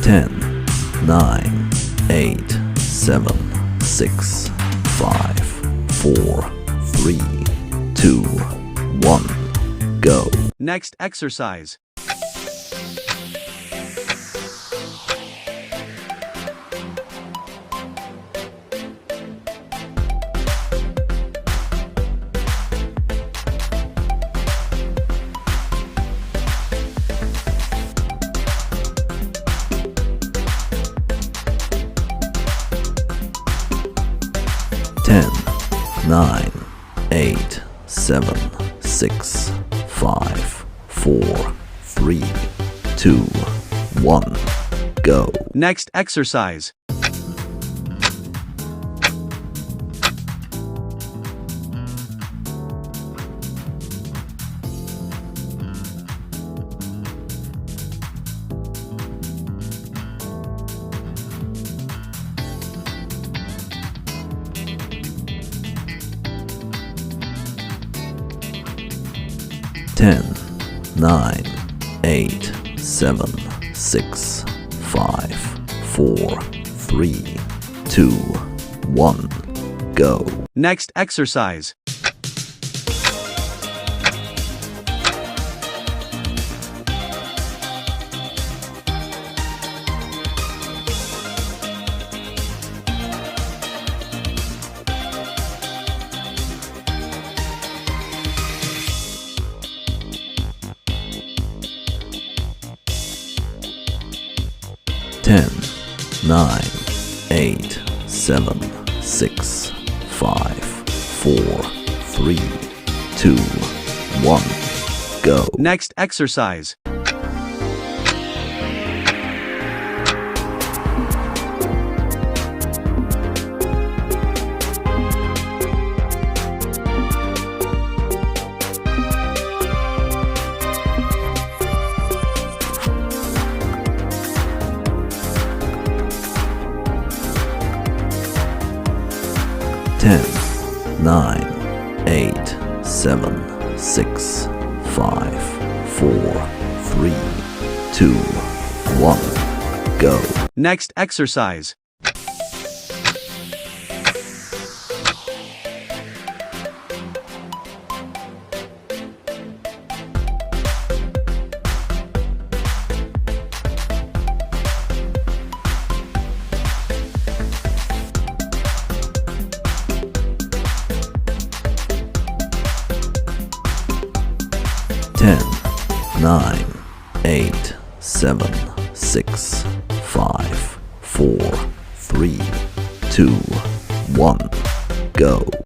10, 9, 8, 7, 6, 5, 4, 3, 2, 1, go. Next exercise. Ten, 9, 8, 7, 6, 5, 4, 3, 2, 1, go. Next exercise. Ten, 9, 8, 7, 6, 5, 4, 3, 2, 1, go. Next exercise. Ten, 9, 8, 7, 6, 5, 4, 3, 2, 1, go. Next exercise. Ten, 9, 8, 7, 6, 5, 4, 3, 2, 1, go. Next exercise. Ten, 9, 8, 7, 6, 5, 4, 3, 2, 1, go.